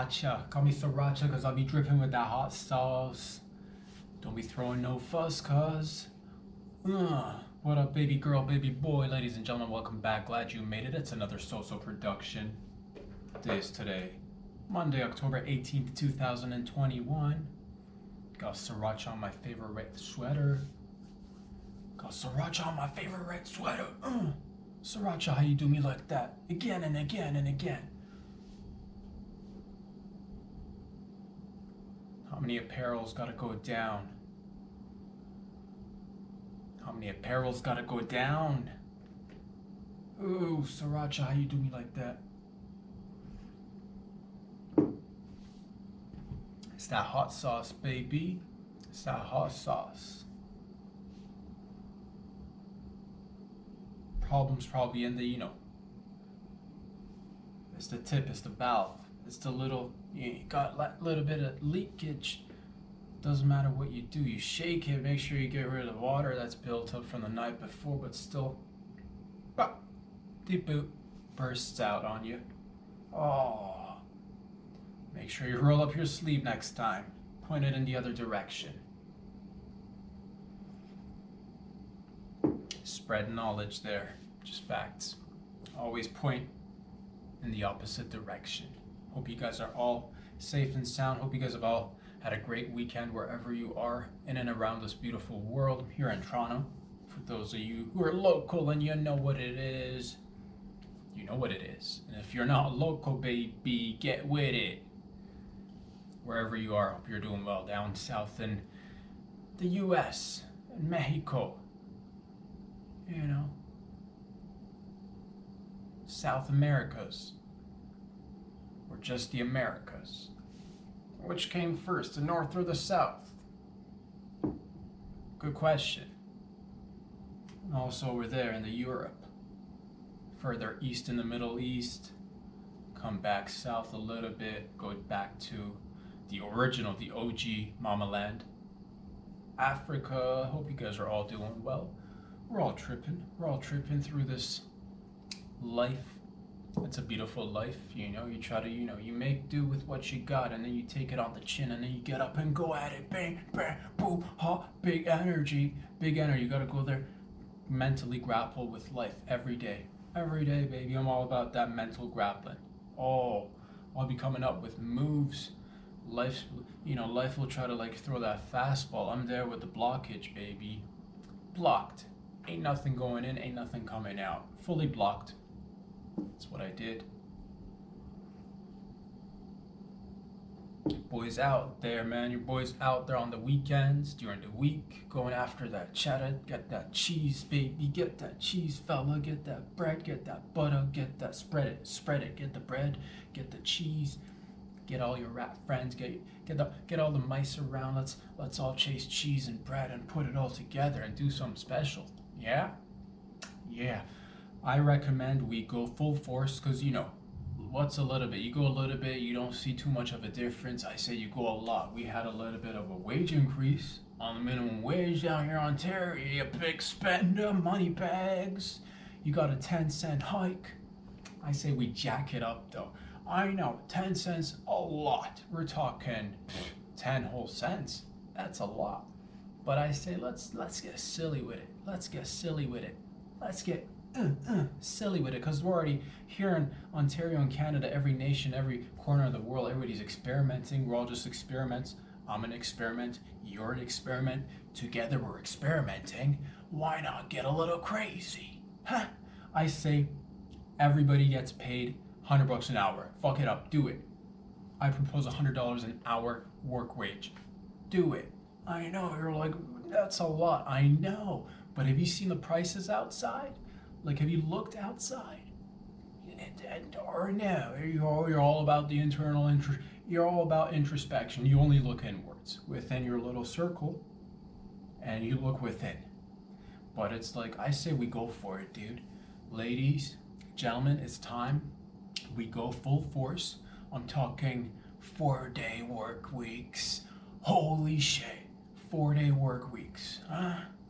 sriracha. Call me sriracha because I'll be dripping with that hot sauce. Don't be throwing no fuss, cuz. What up, baby girl, baby boy, ladies and gentlemen, welcome back. Glad you made it. It's another So-So production. Day is today, Monday, October 18th, 2021. Got sriracha on my favorite red sweater. Got sriracha on my favorite red sweater. Sriracha, how you do me like that? Again and again and again. How many apparels gotta go down? How many apparels gotta go down? Ooh, sriracha, how you do me like that? It's that hot sauce, baby. It's that hot sauce. Problem's probably in the, it's the tip, it's the valve. It's the little, you got that little bit of leakage. Doesn't matter what you do. You shake it, make sure you get rid of the water that's built up from the night before, but still, deep boot bursts out on you. Oh, make sure you roll up your sleeve next time. Point it in the other direction. Spread knowledge there, just facts. Always point in the opposite direction. Hope you guys are all safe and sound. Hope you guys have all had a great weekend wherever you are in and around this beautiful world. I'm here in Toronto. For those of you who are local and you know what it is, you know what it is. And if you're not local, baby, get with it. Wherever you are, hope you're doing well down south in the US and Mexico. South Americas, or just the Americas. Which came first, the North or the South? Good question. And also we're there in the Europe, further east in the Middle East, come back south a little bit, go back to the original, the OG Mama Land. Africa, hope you guys are all doing well. We're all tripping through this life. It's a beautiful life, you try to, you make do with what you got, and then you take it on the chin, and then you get up and go at it, bang, bang, boom, ha, big energy, you gotta go there, mentally grapple with life every day, baby. I'm all about that mental grappling. I'll be coming up with moves. Life will try to throw that fastball. I'm there with the blockage, baby. Blocked. Ain't nothing going in, ain't nothing coming out. Fully blocked. That's what I did. Boys out there, man. Your boys out there on the weekends, during the week, going after that cheddar. Get that cheese, baby. Get that cheese, fella. Get that bread. Get that butter. Get that spread it. Get the bread. Get the cheese. Get all your rat friends. Get all the mice around. Let's all chase cheese and bread and put it all together and do something special. Yeah. I recommend we go full force, because what's a little bit? You go a little bit, you don't see too much of a difference. I say you go a lot. We had a little bit of a wage increase on the minimum wage down here in Ontario. You big spender, money bags. You got a 10-cent hike. I say we jack it up though. I know, 10 cents, a lot. We're talking 10 whole cents. That's a lot. But I say let's get silly with it. Let's get silly with it, because we're already here in Ontario and Canada, every nation, every corner of the world, everybody's experimenting. We're all just experiments. I'm an experiment, you're an experiment, together we're experimenting. Why not get a little crazy? I say everybody gets paid $100 an hour. Fuck it up, do it. I propose $100 an hour work wage. Do it. I know, you're like, that's a lot. I know, but have you seen the prices outside? Have you looked outside? Or no, you're all about the internal you're all about introspection. You only look inwards within your little circle, and you look within. But it's I say we go for it, dude. Ladies, gentlemen, it's time. We go full force. I'm talking 4-day work weeks. Holy shit, 4-day work weeks,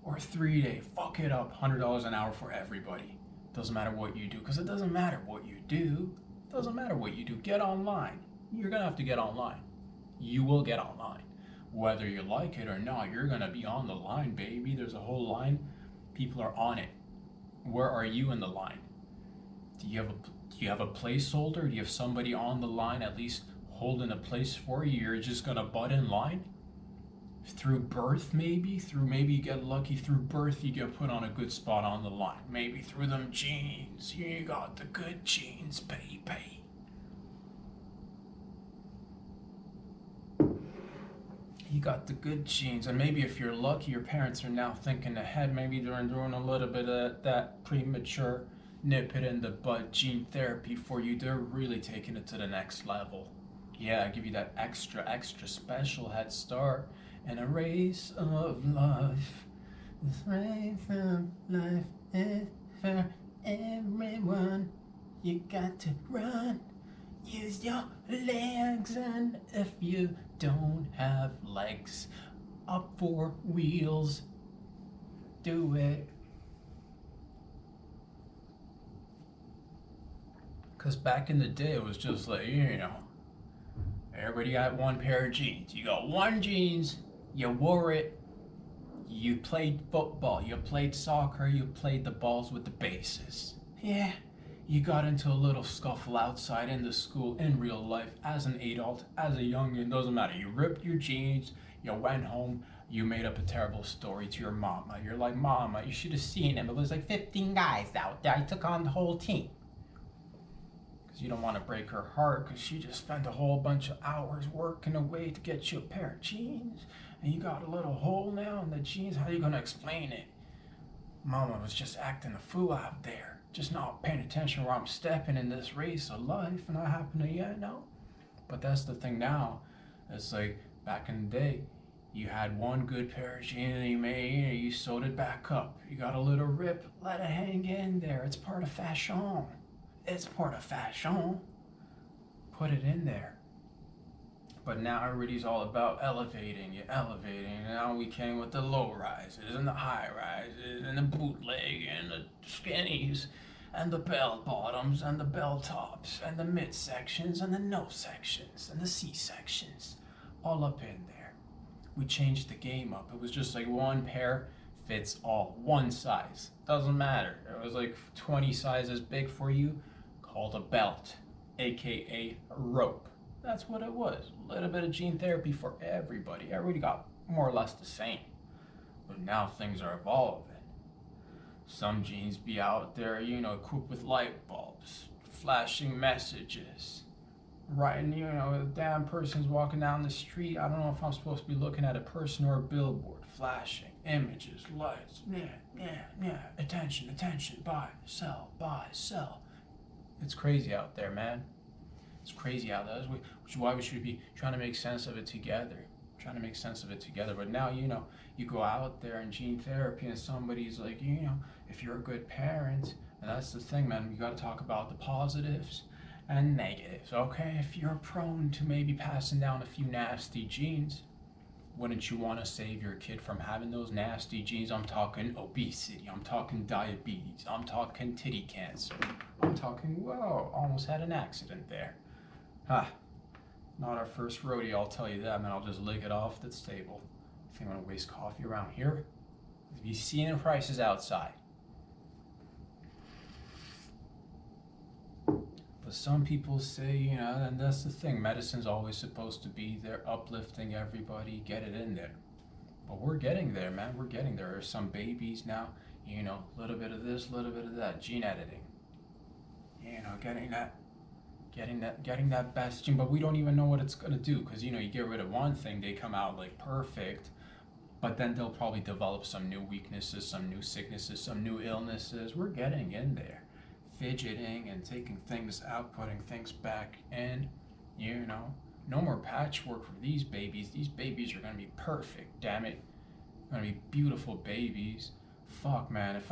or 3-day. Fuck it up, $100 an hour for everybody. Doesn't matter what you do, because it doesn't matter what you do. Doesn't matter what you do. Get online. you're gonna have to get online. You will get online. Whether you like it or not, you're gonna be on the line, baby. There's a whole line. People are on it. Where are you in the line? Do you have a placeholder? Do you have somebody on the line at least holding a place for you? You're just gonna butt in line? Through birth, maybe? Maybe you get lucky through birth, you get put on a good spot on the line. Maybe through them genes. You got the good genes, baby. You got the good genes, and maybe if you're lucky, your parents are now thinking ahead. Maybe they're doing a little bit of that premature nip it in the bud gene therapy for you. They're really taking it to the next level. Yeah, give you that extra special head start in a race of life. This race of life is for everyone. You got to run. Use your legs, and if you don't have legs, up four wheels. Do it. Because back in the day, it was just like, everybody got one pair of jeans. You got one jeans, you wore it, you played football, you played soccer, you played the balls with the bases. Yeah. You got into a little scuffle outside in the school, in real life, as an adult, as a youngin', doesn't matter. You ripped your jeans, you went home, you made up a terrible story to your mama. You're like, Mama, you should have seen him. It was like 15 guys out there. I took on the whole team. Because you don't want to break her heart, because she just spent a whole bunch of hours working away to get you a pair of jeans. And you got a little hole now in the jeans. How are you going to explain it? Mama was just acting a fool out there. Just not paying attention where I'm stepping in this race of life, and I happen to, know. But that's the thing now. It's like back in the day, you had one good pair of jeans and you sewed it back up. You got a little rip, let it hang in there. It's part of fashion. It's part of fashion. Put it in there. But now everybody's all about elevating. And now we came with the low rises and the high rises and the bootleg and the skinnies and the bell bottoms and the bell tops and the mid sections and the no sections and the C sections. All up in there. We changed the game up. It was just like one pair fits all. One size. Doesn't matter. It was like 20 sizes big for you. Called a belt. AKA rope. That's what it was. A little bit of gene therapy for everybody. Everybody got more or less the same. But now things are evolving. Some genes be out there, equipped with light bulbs, flashing messages. Right, and a damn person's walking down the street. I don't know if I'm supposed to be looking at a person or a billboard. Flashing images, lights. Yeah. Attention, buy, sell. It's crazy out there, man. It's crazy out there, which is why we should be trying to make sense of it together. But now, you go out there in gene therapy and somebody's like, if you're a good parent, and that's the thing, man, you got to talk about the positives and negatives, okay? If you're prone to maybe passing down a few nasty genes, wouldn't you want to save your kid from having those nasty genes? I'm talking obesity, I'm talking diabetes, I'm talking titty cancer, I'm talking, whoa, almost had an accident there. Not our first rodeo, I'll tell you that, man. I'll just lick it off the table. If you want to waste coffee around here, if you see any prices outside. But some people say, and that's the thing, medicine's always supposed to be there, uplifting everybody, get it in there. But we're getting there, man. We're getting there. There's some babies now, a little bit of this, a little bit of that, gene editing. Getting that best gene, but we don't even know what it's gonna do, because you get rid of one thing, they come out like perfect, but then they'll probably develop some new weaknesses, some new sicknesses, some new illnesses. We're getting in there, fidgeting and taking things out, putting things back in. No more patchwork for these babies. These babies are gonna be perfect, damn it. Gonna be beautiful babies. Fuck, man, if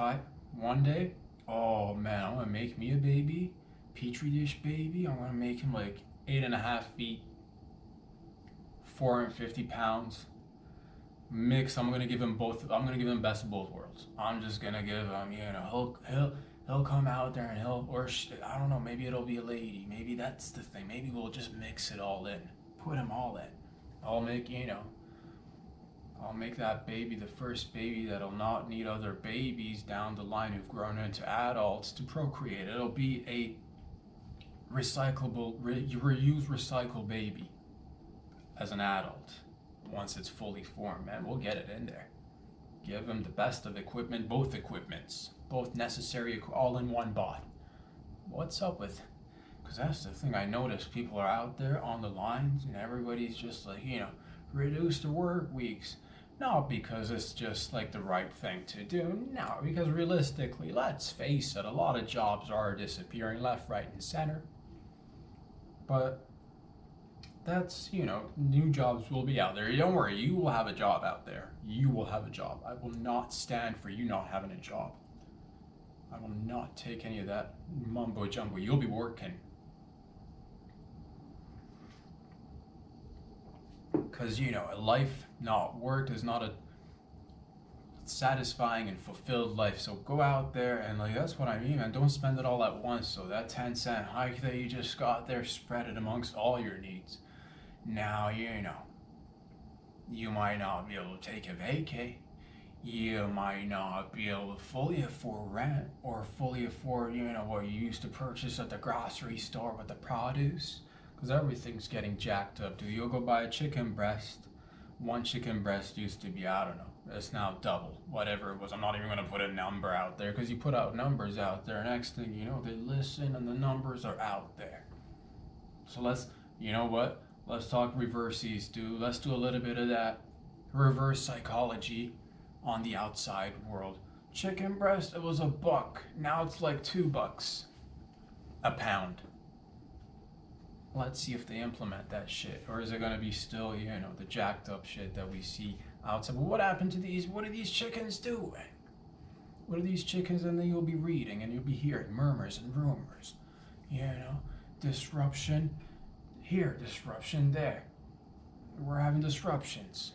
one day, oh man, I'm gonna make me a baby, petri dish baby. I'm gonna make him like 8.5 feet, 450 pounds. Mix. I'm gonna give him best of both worlds. I'm just gonna give him, He'll come out there and I don't know, maybe it'll be a lady. Maybe that's the thing. Maybe we'll just mix it all in. Put them all in. I'll make, I'll make that baby the first baby that'll not need other babies down the line who've grown into adults to procreate. It'll be a reuse, recycle baby as an adult once it's fully formed. Man, we'll get it in there. Give him the best of equipment, both equipments, both necessary, all in one bot. What's up with? Because that's the thing I notice. People are out there on the lines, and everybody's just like, reduce the work weeks. Not because it's just like the right thing to do. No, because realistically, let's face it, a lot of jobs are disappearing left, right, and center. But that's, new jobs will be out there. Don't worry, you will have a job out there. You will have a job. I will not stand for you not having a job. I will not take any of that mumbo jumbo. You'll be working. Because, a life not worked is not a satisfying and fulfilled life. So go out there and that's what I mean, man. Don't spend it all at once. So that 10-cent hike that you just got there, spread it amongst all your needs. Now, you might not be able to take a vacay. You might not be able to fully afford rent or fully afford, what you used to purchase at the grocery store with the produce. Because everything's getting jacked up. Dude, you'll go buy a chicken breast. One chicken breast used to be, I don't know, it's now double, whatever it was. I'm not even going to put a number out there, because you put out numbers out there, next thing you know, they listen and the numbers are out there. So let's talk reverses, dude. Let's do a little bit of that reverse psychology on the outside world. Chicken breast, it was $1. Now it's like $2 a pound. Let's see if they implement that shit. Or is it going to be still, the jacked up shit that we see outside? But what happened to these? What are these chickens doing? What are these chickens? And then you'll be reading and you'll be hearing murmurs and rumors. Disruption here, disruption there. We're having disruptions.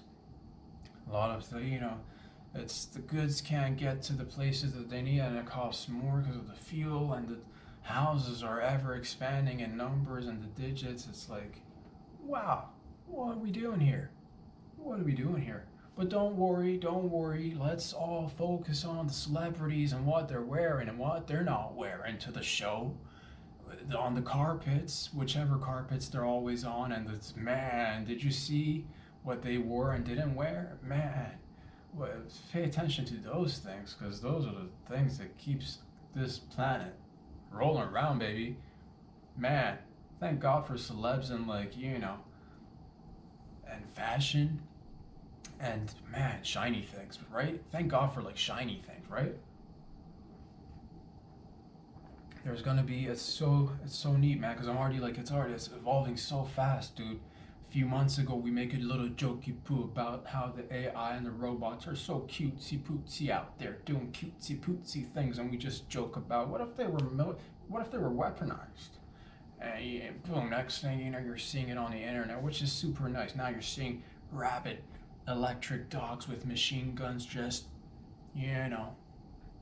A lot of the, it's the goods can't get to the places that they need, and it costs more because of the fuel, and the houses are ever expanding in numbers and the digits. It's like, wow, what are we doing here? What are we doing here? But don't worry. Let's all focus on the celebrities and what they're wearing and what they're not wearing to the show. On the carpets, whichever carpets they're always on, and it's, man, did you see what they wore and didn't wear? Man, pay attention to those things, because those are the things that keeps this planet rolling around, baby. Man, thank God for celebs and and fashion and, man, shiny things, right? Thank God for shiny things, right? There's gonna be, it's so neat, man, because it's evolving so fast, dude. A few months ago, we make a little jokey poo about how the AI and the robots are so cutesy pootsy out there doing cutesy pootsy things, and we just joke about what if they were weaponized? And boom, next thing you know, you're seeing it on the internet, which is super nice. Now you're seeing rabid electric dogs with machine guns just,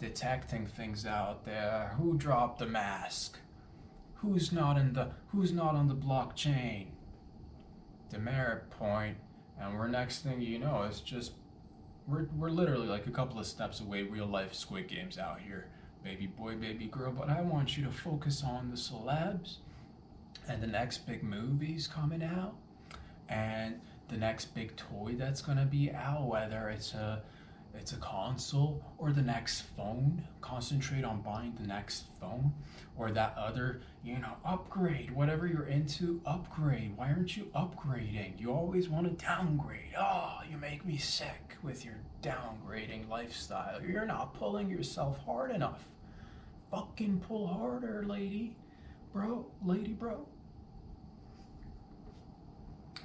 detecting things out there. Who dropped the mask? Who's not on the blockchain? Demerit point, and we're, next thing you know, it's just we're literally a couple of steps away, real life Squid Games out here, baby boy, baby girl. But I want you to focus on the celebs and the next big movies coming out and the next big toy that's gonna be out, whether it's a console or the next phone. Concentrate on buying the next phone or that other, upgrade. Whatever you're into, upgrade. Why aren't you upgrading? You always want to downgrade. Oh, you make me sick with your downgrading lifestyle. You're not pulling yourself hard enough. Fucking pull harder, lady, bro.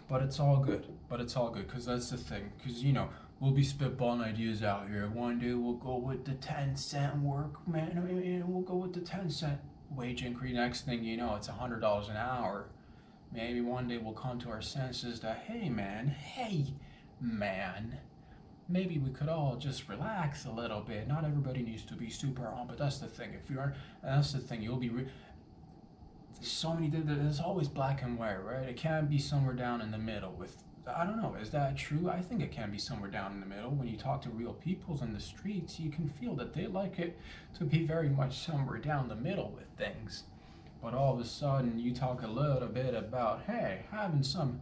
But it's all good. Because that's the thing. Because, we'll be spitballing ideas out here. One day we'll go with the 10-cent work, man. We'll go with the 10-cent wage increase. Next thing you know, it's $100 an hour. Maybe one day we'll come to our senses that, hey man, maybe we could all just relax a little bit. Not everybody needs to be super on, but that's the thing. If you are, that's the thing. You'll be. There's so many. There's always black and white, right? It can't be somewhere down in the middle. With I don't know. Is that true? I think it can be somewhere down in the middle. When you talk to real peoples in the streets, you can feel that they like it to be very much somewhere down the middle with things. But all of a sudden, you talk a little bit about, hey, having some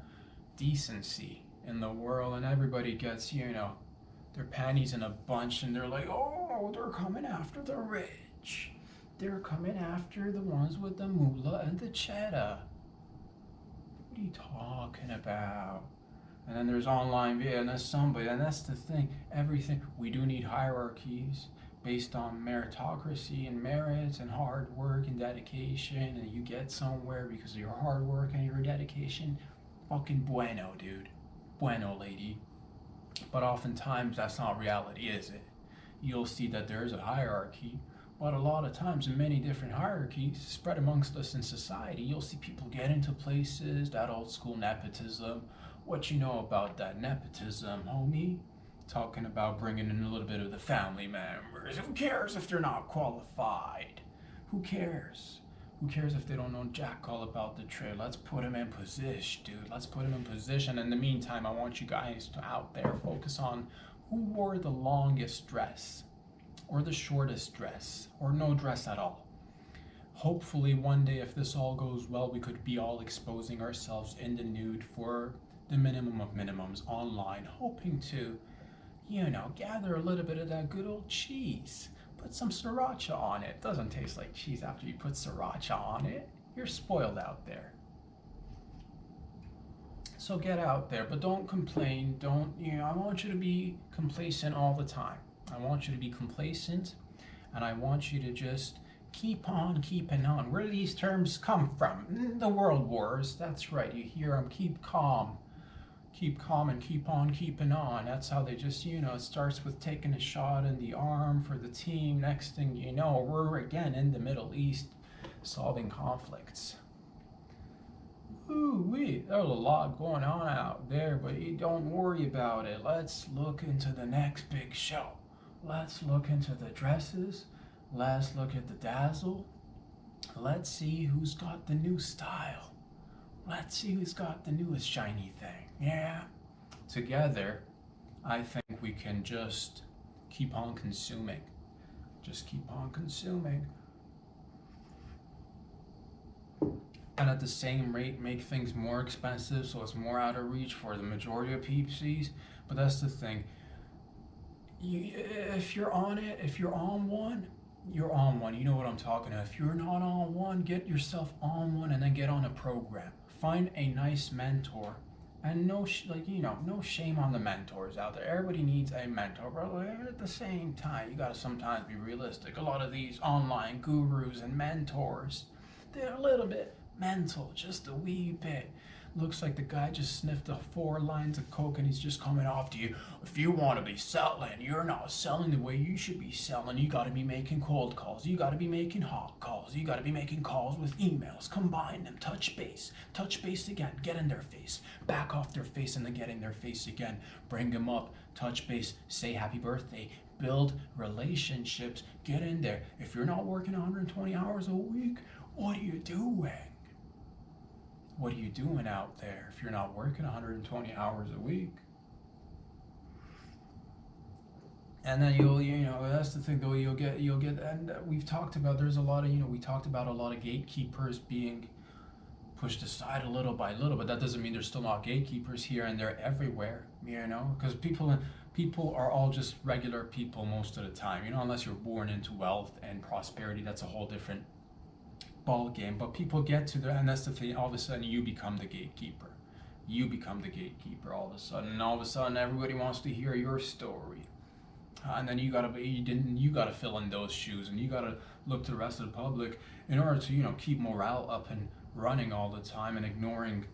decency in the world, and everybody gets, their panties in a bunch, and they're like, oh, they're coming after the rich. They're coming after the ones with the moolah and the cheddar. What are you talking about? And then there's online video, and there's somebody, and that's the thing. Everything, we do need hierarchies based on meritocracy and merits and hard work and dedication, and you get somewhere because of your hard work and your dedication. Fucking bueno, dude. Bueno, lady. But oftentimes that's not reality, is it? You'll see that there's a hierarchy, but a lot of times in many different hierarchies spread amongst us in society, you'll see people get into places, that old school nepotism. What you know about that nepotism, homie? Talking about bringing in a little bit of the family members. Who cares if they're not qualified? Who cares? Who cares if they don't know jack all about the trade? Let's put them in position, dude. Let's put them in position. In the meantime, I want you guys to out there focus on who wore the longest dress or the shortest dress or no dress at all. Hopefully one day, if this all goes well, we could be all exposing ourselves in the nude for the minimum of minimums online, hoping to, gather a little bit of that good old cheese. Put some sriracha on it. Doesn't taste like cheese after you put sriracha on it. You're spoiled out there. So get out there, but don't complain. I want you to be complacent all the time. I want you to be complacent, and I want you to just keep on keeping on. Where do these terms come from? The world wars. That's right. You hear them. Keep calm. Keep calm and keep on keeping on. That's how they just, it starts with taking a shot in the arm for the team. Next thing you know, we're again in the Middle East solving conflicts. Ooh-wee, there's a lot going on out there, but you don't worry about it. Let's look into the next big show. Let's look into the dresses. Let's look at the dazzle. Let's see who's got the new style. Let's see who's got the newest shiny thing. Yeah. Together, I think we can just keep on consuming. Just keep on consuming. And at the same rate, make things more expensive so it's more out of reach for the majority of peepsies. But that's the thing. If you're on it, if you're on one, you're on one. You know what I'm talking about. If you're not on one, get yourself on one and then get on a program. Find a nice mentor. And no shame on the mentors out there. Everybody needs a mentor, but at the same time, you gotta sometimes be realistic. A lot of these online gurus and mentors, they're a little bit mental, just a wee bit. Looks like the guy just sniffed the 4 lines of coke and he's just coming off to you. If you want to be selling, you're not selling the way you should be selling. You got to be making cold calls. You got to be making hot calls. You got to be making calls with emails. Combine them. Touch base. Touch base again. Get in their face. Back off their face and then get in their face again. Bring them up. Touch base. Say happy birthday. Build relationships. Get in there. If you're not working 120 hours a week, what are you doing? What are you doing out there if you're not working 120 hours a week? And then that's the thing though, you'll get, and we've talked about, there's a lot of, we talked about a lot of gatekeepers being pushed aside a little by little, but that doesn't mean there's still not gatekeepers here and there everywhere, because people are all just regular people most of the time, unless you're born into wealth and prosperity, that's a whole different ball game. But people get to there, and that's the thing, all of a sudden you become the gatekeeper. You become the gatekeeper all of a sudden, and all of a sudden everybody wants to hear your story. And then you gotta fill in those shoes, and you gotta look to the rest of the public in order to keep morale up and running all the time, and ignoring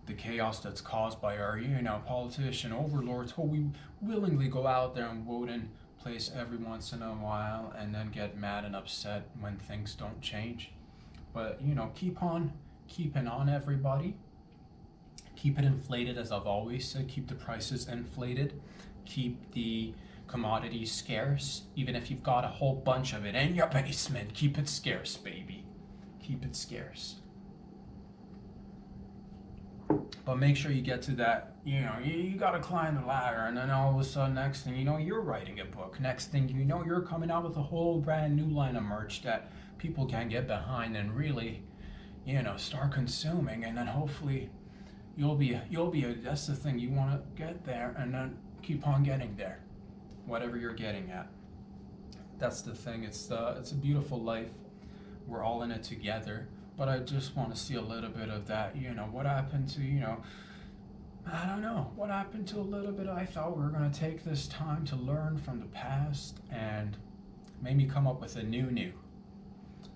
the chaos that's caused by our politician overlords who we willingly go out there and vote in place every once in a while, and then get mad and upset when things don't change. But keep on keeping on, everybody. Keep it inflated, as I've always said. Keep the prices inflated. Keep the commodities scarce. Even if you've got a whole bunch of it in your basement, keep it scarce, baby. Keep it scarce. But make sure you get to that, you gotta climb the ladder, and then all of a sudden, next thing you know, you're writing a book. Next thing you know, you're coming out with a whole brand new line of merch that people can get behind and really, start consuming, and then hopefully you'll be that's the thing, you want to get there and then keep on getting there, whatever you're getting at. That's the thing. It's a beautiful life. We're all in it together. But I just want to see a little bit of that, what happened to, I don't know, what happened to a little bit. I thought we were going to take this time to learn from the past and maybe come up with a new.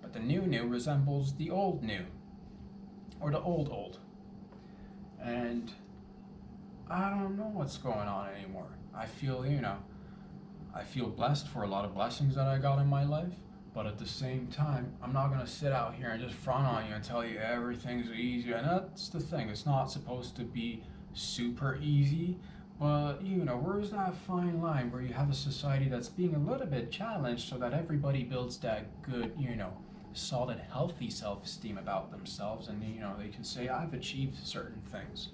But the new resembles the old new, or the old. And I don't know what's going on anymore. I feel blessed for a lot of blessings that I got in my life. But at the same time, I'm not going to sit out here and just front on you and tell you everything's easy. And that's the thing. It's not supposed to be super easy. But, where's that fine line where you have a society that's being a little bit challenged so that everybody builds that good, solid, healthy self-esteem about themselves. And, they can say, I've achieved certain things.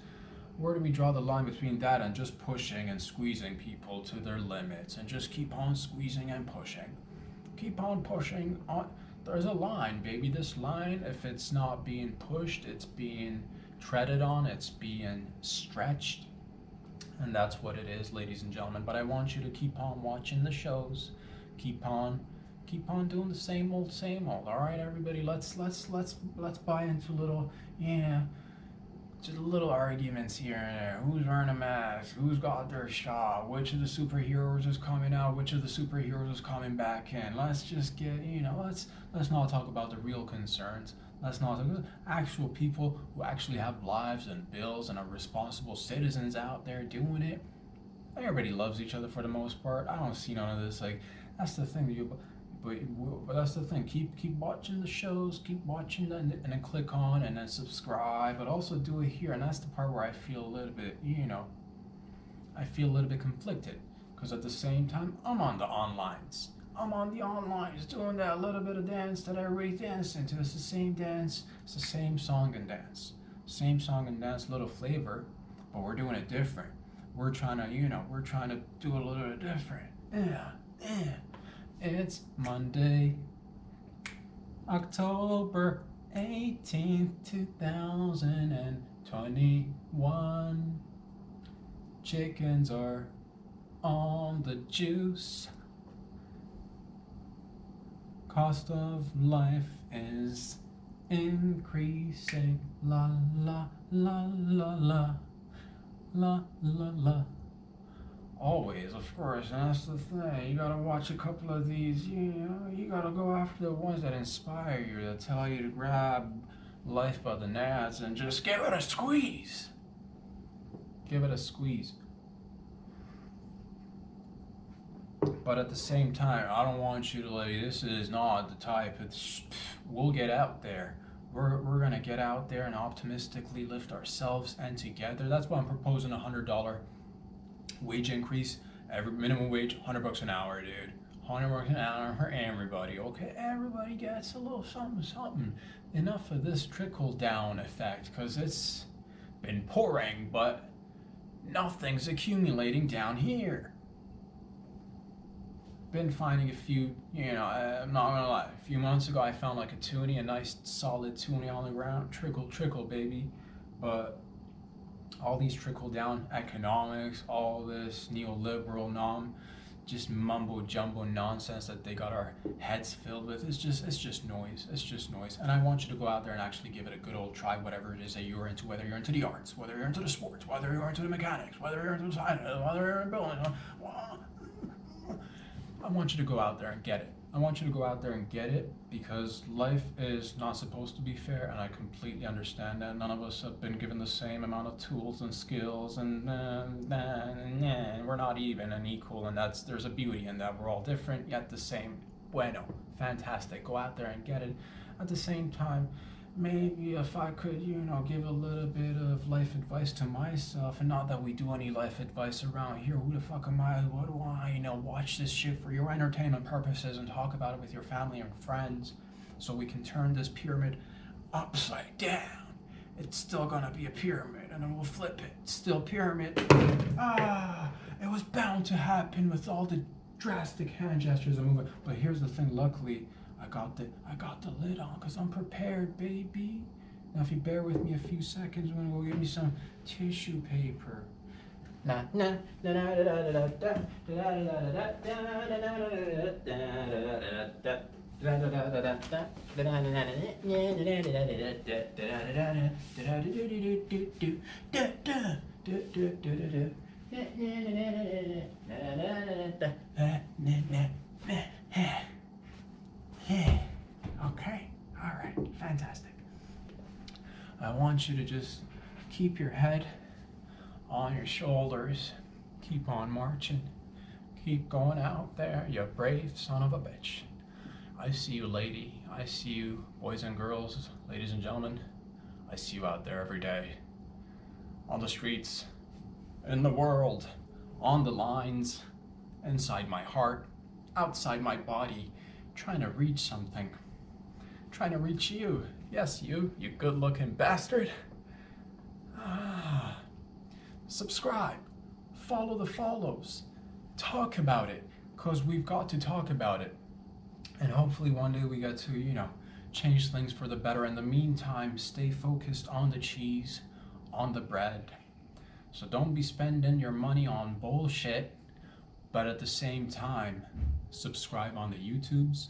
Where do we draw the line between that and just pushing and squeezing people to their limits and just keep on squeezing and pushing? Keep on pushing on. There's a line, baby. This line, if it's not being pushed, it's being treaded on, it's being stretched. And that's what it is, ladies and gentlemen. But I want you to keep on watching the shows. Keep on doing the same old. All right, everybody, let's buy into little, just little arguments here and there. Who's wearing a mask? Who's got their shot? Which of the superheroes is coming out? Which of the superheroes is coming back in? Let's just get, let's not talk about the real concerns. Let's not talk about actual people who actually have lives and bills and are responsible citizens out there doing it. Everybody loves each other for the most part. I don't see none of this. Like, that's the thing that but that's the thing. Keep watching the shows. Keep watching them, and then click on and then subscribe. But also do it here, and that's the part where I feel a little bit, I feel a little bit conflicted, because at the same time I'm on the onlines. Doing that little bit of dance that everybody dances to. It's the same dance. It's the same song and dance. Same song and dance, little flavor, but we're doing it different. We're trying to do a little bit different. Yeah. It's Monday, October 18th, 2021. Chickens are on the juice. Cost of life is increasing. La la la la la la la la. Always, of course, and that's the thing. You gotta watch a couple of these, you gotta go after the ones that inspire you, that tell you to grab life by the nads and just give it a squeeze. Give it a squeeze. But at the same time, I don't want you to this is not the type. We'll get out there. We're gonna get out there and optimistically lift ourselves and together. That's why I'm proposing $100 wage increase. Every minimum wage, $100 an hour, dude. $100 an hour for everybody. Okay, everybody gets a little something. Enough of this trickle down effect, because it's been pouring, but nothing's accumulating down here. Been finding a few, I'm not gonna lie. A few months ago, I found like a toonie, a nice solid toonie on the ground. Trickle, baby. But all these trickle down economics, all this neoliberal just mumbo jumbo nonsense that they got our heads filled with. It's just noise. It's just noise. And I want you to go out there and actually give it a good old try, whatever it is that you're into, whether you're into the arts, whether you're into the sports, whether you're into the mechanics, whether you're into the science, whether you're in building. I want you to go out there and get it. I want you to go out there and get it, because life is not supposed to be fair, and I completely understand that. None of us have been given the same amount of tools and skills, and we're not even and equal, and there's a beauty in that. We're all different, yet the same. Bueno, fantastic. Go out there and get it. At the same time, maybe if I could, give a little bit of life advice to myself, and not that we do any life advice around here. Who the fuck am I? What do I, watch this shit for your entertainment purposes and talk about it with your family and friends so we can turn this pyramid upside down. It's still gonna be a pyramid, and then we'll flip it. It's still pyramid. It was bound to happen with all the drastic hand gestures and movement. But here's the thing, luckily, I got the lid on because I'm prepared, baby. Now if you bear with me a few seconds, I'm gonna go get me some tissue paper. Okay, all right, fantastic. I want you to just keep your head on your shoulders, keep on marching, keep going out there, you brave son of a bitch. I see you, lady. I see you, boys and girls, ladies and gentlemen. I see you out there every day, on the streets, in the world, on the lines, inside my heart, outside my body, trying to reach something, trying to reach you. Yes, you good-looking bastard. Subscribe, follow the follows, talk about it, because we've got to talk about it. And hopefully one day we get to, change things for the better. In the meantime, stay focused on the cheese, on the bread. So don't be spending your money on bullshit, but at the same time, subscribe on the YouTubes,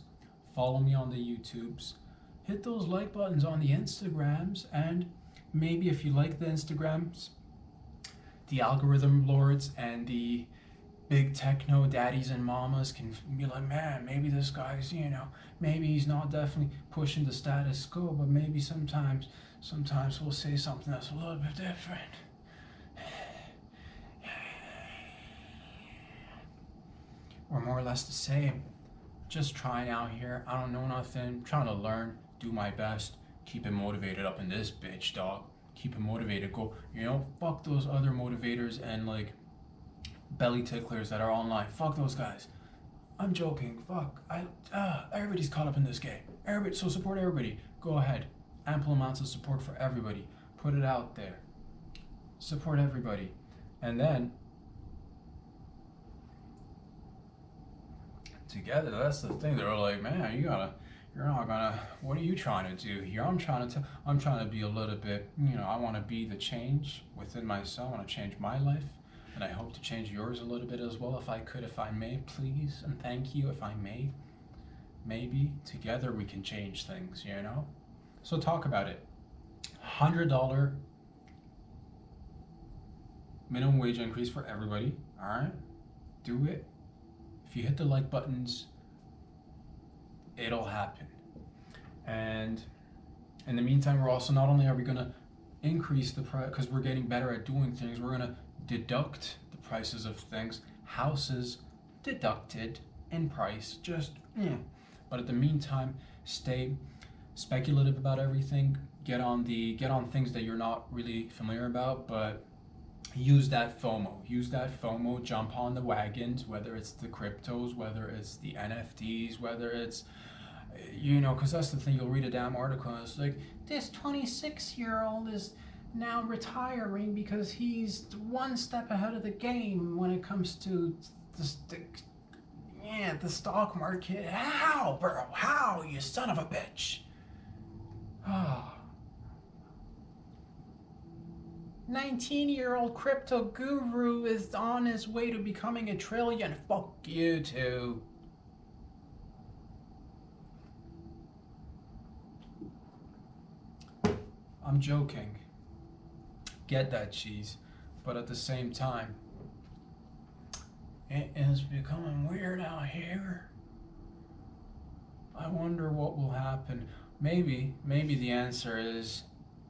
follow me on the YouTubes, hit those like buttons on the Instagrams, and maybe if you like the Instagrams, the algorithm lords and the big techno daddies and mamas can be like, man, maybe this guy's, maybe he's not definitely pushing the status quo, but maybe sometimes we'll say something that's a little bit different. We're more or less the same. Just trying out here. I don't know nothing. Trying to learn, do my best, keep it motivated up in this bitch, dog. Keep it motivated. Go, fuck those other motivators and belly ticklers that are online. Fuck those guys. I'm joking. Fuck. Everybody's caught up in this game. Everybody, so support everybody. Go ahead. Ample amounts of support for everybody. Put it out there. Support everybody. And then together, that's the thing. They're like, man, you're not gonna, what are you trying to do here? I'm trying to be a little bit, I want to be the change within myself. I want to change my life, and I hope to change yours a little bit as well, if I could, if I may, please, and thank you, if I may. Maybe together we can change things, So talk about it. $100 minimum wage increase for everybody, all right? Do it. If you hit the like buttons, it'll happen. And in the meantime, we're also, not only are we gonna increase the price, because we're getting better at doing things, we're gonna deduct the prices of things. Houses deducted in price, but at the meantime, stay speculative about everything. Get on things that you're not really familiar about, but use that FOMO, jump on the wagons, whether it's the cryptos, whether it's the NFTs, whether it's, because that's the thing, you'll read a damn article and it's like, this 26-year-old is now retiring because he's one step ahead of the game when it comes to the stock market. How, bro? How, you son of a bitch? 19-year-old crypto guru is on his way to becoming a trillion. Fuck you too. I'm joking. Get that cheese. But at the same time, it is becoming weird out here. I wonder what will happen. Maybe the answer is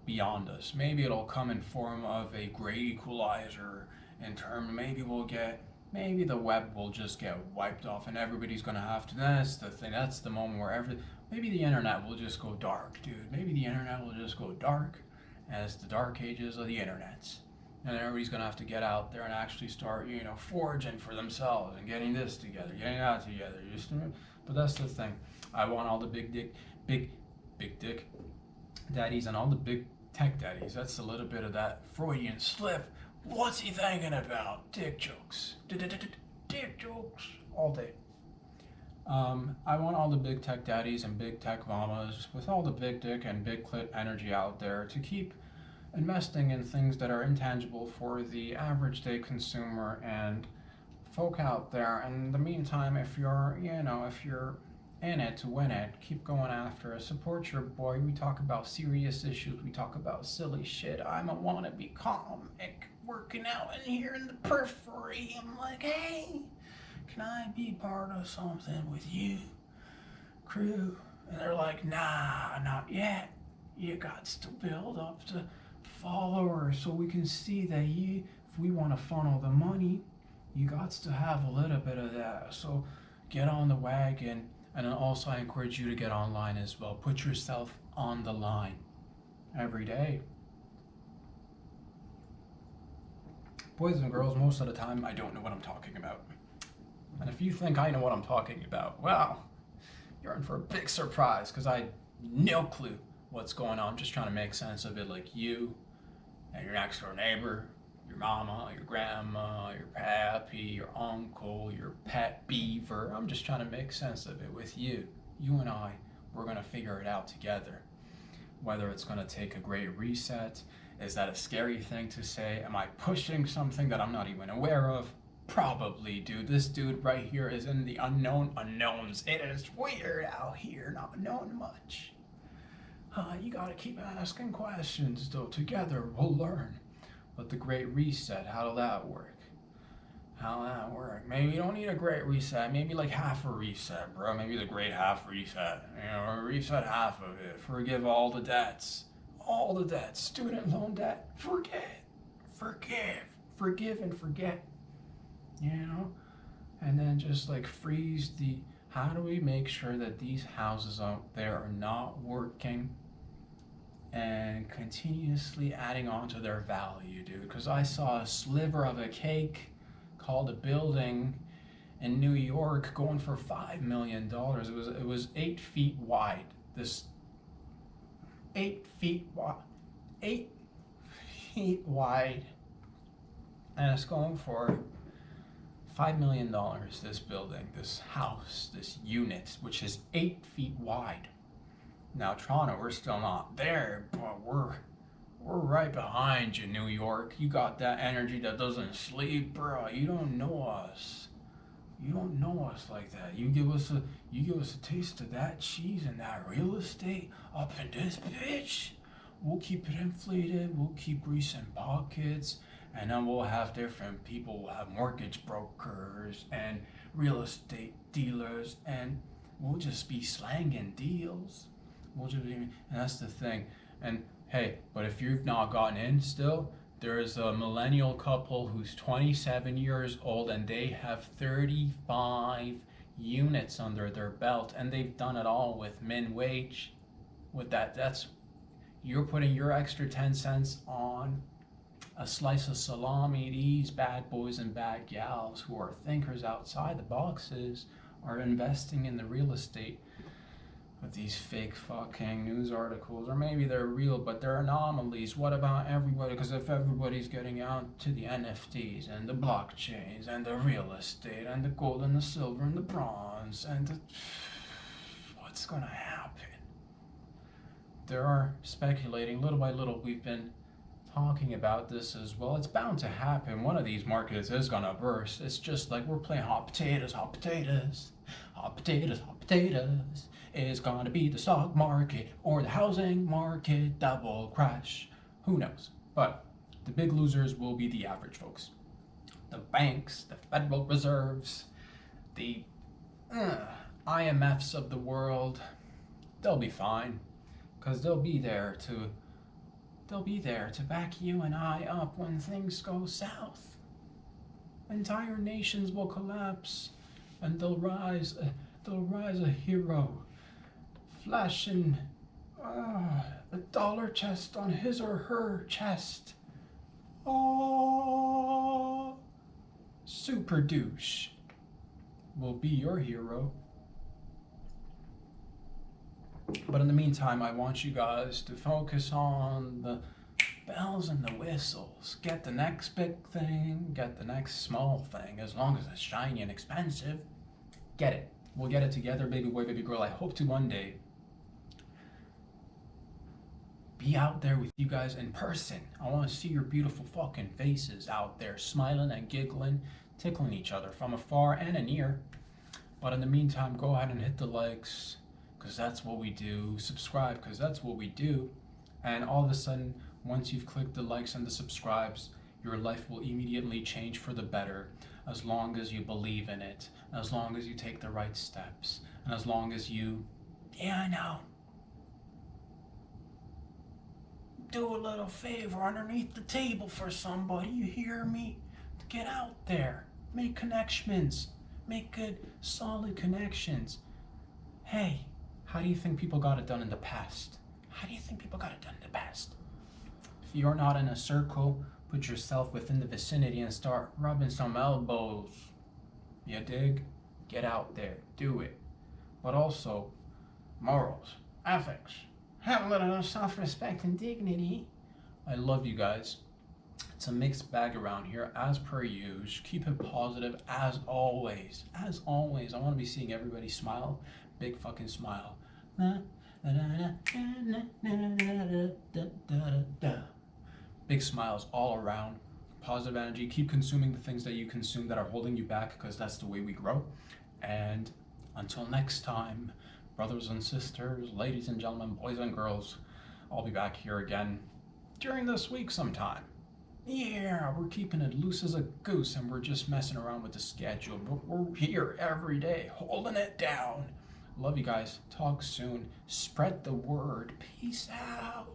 beyond us. Maybe it'll come in form of a great equalizer in terms, maybe the web will just get wiped off and everybody's gonna have to, that's the thing, that's the moment where Maybe the internet will just go dark, dude. Maybe the internet will just go dark as the dark ages of the internet. And everybody's gonna have to get out there and actually start, foraging for themselves and getting this together, getting that together. But that's the thing. I want all the big dick daddies and all the big tech daddies. That's a little bit of that Freudian slip. What's he thinking about? Dick jokes. Dick jokes all day. I want all the big tech daddies and big tech mamas with all the big dick and big clit energy out there to keep investing in things that are intangible for the average day consumer and folk out there. In the meantime, if you're in it to win it, keep going after it. Support your boy. We talk about serious issues. We talk about silly shit. I'm a wannabe comic working out in here in the periphery. I'm like, hey, can I be part of something with you, crew? And they're like, nah, not yet. You got to build up to followers so we can see that if we want to funnel the money, you got to have a little bit of that. So get on the wagon. And also I encourage you to get online as well. Put yourself on the line every day. Boys and girls, most of the time I don't know what I'm talking about. And if you think I know what I'm talking about, well, you're in for a big surprise, because I had no clue what's going on. I'm just trying to make sense of it, like you and your next door neighbor, your mama, your grandma, your pappy, your uncle, your pet beaver. I'm just trying to make sense of it with you. You and I, we're going to figure it out together. Whether it's going to take a great reset, is that a scary thing to say? Am I pushing something that I'm not even aware of? Probably, dude. This dude right here is in the unknown unknowns. It is weird out here, not knowing much. You gotta keep asking questions, though. Together, we'll learn. But the Great Reset, how'll that work? How'll that work? Maybe you don't need a great reset. Maybe like half a reset, bro. Maybe the great half reset. Reset half of it. Forgive all the debts. All the debts. Student loan debt. Forgive and forget. And then just like freeze how do we make sure that these houses out there are not working and continuously adding on to their value, dude? Because I saw a sliver of a cake called a building in New York going for $5 million. It was 8 feet wide. This 8 feet wide. 8 feet wide. And it's going for $5 million, this building, this house, this unit, which is 8 feet wide. Now, Toronto, we're still not there, but we're right behind you, New York. You got that energy that doesn't sleep, bro. You don't know us. You don't know us like that. You give us a taste of that cheese and that real estate up in this bitch. We'll keep it inflated. We'll keep greasing pockets. And then we'll have different people. We'll have mortgage brokers and real estate dealers, and we'll just be slanging deals. And that's the thing. And hey, but if you've not gotten in still, there's a millennial couple who's 27 years old, and they have 35 units under their belt, and they've done it all with min wage. With that's you're putting your extra 10 cents on a slice of salami. These bad boys and bad gals who are thinkers outside the boxes are investing in the real estate with these fake fucking news articles. Or maybe they're real, but they're anomalies. What about everybody? Because if everybody's getting out to the NFTs and the blockchains and the real estate and the gold and the silver and the bronze and what's gonna happen? There are speculating little by little. We've been talking about this as well. It's bound to happen. One of these markets is gonna burst. It's just like we're playing hot potatoes. It's gonna be the stock market or the housing market that will crash. Who knows? But the big losers will be the average folks. The banks, the Federal Reserves, the IMFs of the world. They'll be fine, because they'll be there to back you and I up when things go south. Entire nations will collapse, and they'll rise a hero flashing a dollar chest on his or her chest. Oh, super douche will be your hero. But in the meantime, I want you guys to focus on the bells and the whistles. Get the next big thing, get the next small thing, as long as it's shiny and expensive. Get it. We'll get it together, baby boy, baby girl. I hope to one day be out there with you guys in person. I want to see your beautiful fucking faces out there, smiling and giggling, tickling each other from afar and near. But in the meantime, go ahead and hit the likes, because that's what we do. Subscribe, because that's what we do. And all of a sudden, once you've clicked the likes and the subscribes, your life will immediately change for the better, as long as you believe in it, as long as you take the right steps, and as long as you, do a little favor underneath the table for somebody, you hear me? Get out there, make connections, make good, solid connections. Hey, how do you think people got it done in the past? How do you think people got it done in the past? If you're not in a circle, put yourself within the vicinity and start rubbing some elbows. You dig? Get out there, do it. But also, morals, ethics, have a little self-respect and dignity. I love you guys. It's a mixed bag around here, as per usual. Keep it positive, as always. As always, I want to be seeing everybody smile. Big fucking smile. Big smiles all around. Positive energy. Keep consuming the things that you consume that are holding you back, because that's the way we grow. And until next time, brothers and sisters, ladies and gentlemen, boys and girls, I'll be back here again during this week sometime. Yeah, we're keeping it loose as a goose, and we're just messing around with the schedule, but we're here every day, holding it down. Love you guys. Talk soon. Spread the word. Peace out.